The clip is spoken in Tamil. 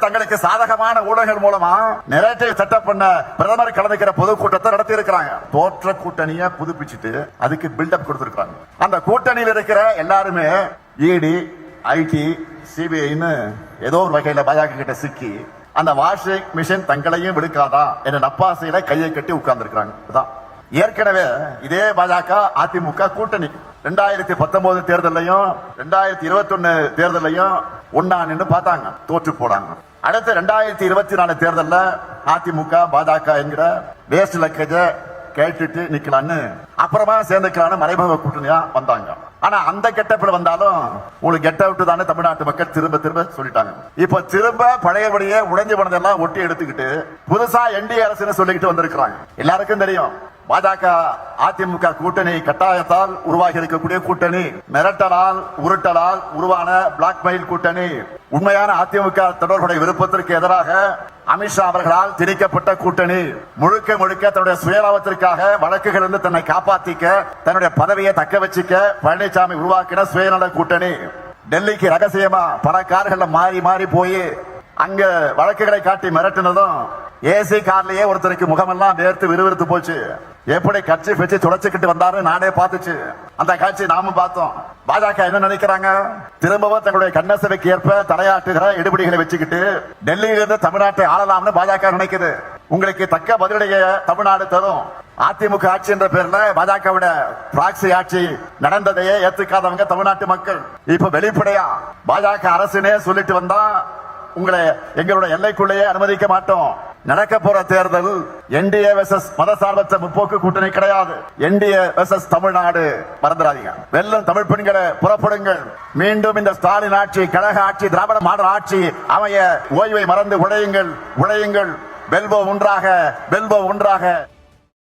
தங்களுக்கு சாதகமான ஊடகங்கள் மூலமா நிறைய செட்டப் பண்ண பிரதமர் கலந்துக்கிற பொதுக்கூட்டத்தை நடத்தி இருக்கிறாங்க. தோற்ற கூட்டணியை புதுப்பிச்சுட்டு அதுக்கு பில்டப் கொடுத்திருக்காங்க. அந்த கூட்டணியில் இருக்கிற எல்லாருமே இடி, ஐடி, சிபிஐன்னு ஏதோ ஒரு வகையில பாஜக கிட்ட சிக்கி அந்த வாஷிங் மிஷின் தங்களையும் விடுக்காதா என்ற நப்பாசையில கையை கட்டி உட்கார்ந்து இருக்கிறாங்க. ஏற்கனவே இதே பாஜக அதிமுக கூட்டணி 2019 தேர்தலையும் 2021 தேர்தலையும் ஒன்னா நின்று பார்த்தாங்க, தோற்று போனாங்க. அடுத்து 2024 தேர்தல்ல அதிமுக பாஜக என்கிற வேஸ்ட் லக்கேஜ கேட்டுட்டு நிக்கலான்னு அப்புறமா சேர்ந்துக்கலான்னு மறைமுக கூட்டணியா வந்தாங்க. ஆனா அந்த கெட்டப்பில் வந்தாலும் உங்களுக்கு கெட் அவுட் தானே தமிழ்நாட்டு மக்கள் திரும்ப திரும்ப சொல்லிட்டாங்க. இப்ப திரும்ப பழையபடியே உடைஞ்சு போனதெல்லாம் ஒட்டி எடுத்துக்கிட்டு புதுசா என்டிஏ அரசு சொல்லிக்கிட்டு வந்திருக்கிறாங்க. எல்லாருக்கும் தெரியும் பாஜக அதிமுக கூட்டணி கட்டாயத்தால் உருவாகி இருக்கக்கூடிய கூட்டணி, மிரட்டலால் உருட்டலால் உருவான பிளாக்மெயில் கூட்டணி. உண்மையான அதிமுக தொடர்புடைய விருப்பத்திற்கு எதிராக அமித்ஷா அவர்களால் திணிக்கப்பட்ட கூட்டணி. முழுக்க முழுக்க தன்னுடைய சுயலாபத்திற்காக வழக்குகள் இருந்து தன்னை காப்பாற்றிக்க, தன்னுடைய பதவியை தக்க வச்சுக்க பழனிசாமி உருவாக்கின சுயநல கூட்டணி. டெல்லிக்கு ரகசியமா பல கார்கள்ல மாறி மாறி போய் அங்க வழக்குகளை காட்டி மிரட்டினதும் ஏசி கார்லயே ஒருத்தருக்கு முகமெல்லாம் வேர்த்து விறுவிறுத்து போச்சு. எப்படி கட்சி வச்சு துடைச்சுக்கிட்டு வந்தாரு நானே பார்த்துச்சு. அந்த காட்சி நாமும் பார்த்தோம். பாஜக என்ன நினைக்கிறாங்க, திரும்பவும் தங்களுடைய கண்ணசவைக்கு ஏற்ப தலையாட்டுகிற எடுபடிகளை வச்சுக்கிட்டு டெல்லியிலிருந்து தமிழ்நாட்டை ஆளலாம்னு பாஜக நினைக்குது. உங்களுக்கு தக்க பதிலடைய தமிழ்நாடு தரும். அதிமுக ஆட்சி என்ற பேர்ல பாஜகவோட பிராக்சி ஆட்சி நடந்ததையே ஏத்துக்காதவங்க தமிழ்நாட்டு மக்கள். இப்ப வெளிப்படையா பாஜக அரசுனே சொல்லிட்டு வந்தா உங்களை எங்களுடைய எல்லைக்குள்ளேயே அனுமதிக்க மாட்டோம். நடக்க போற தேர்தல் என்டிஏ வெர்சஸ் மதசார்பற்ற முற்போக்கு கூட்டணி கிடையாது. NDA versus Tamil Nadu. மறந்துடாதீங்க. வெல்லும் தமிழ் பெண்களை புறப்படுங்கள். மீண்டும் இந்த ஸ்டாலின் ஆட்சி, கழக ஆட்சி, திராவிட மாடல் ஆட்சி அமைய ஓய்வை மறந்து உழையுங்கள், உழையுங்கள். வெல்வோம் ஒன்றாக, வெல்வோம் ஒன்றாக.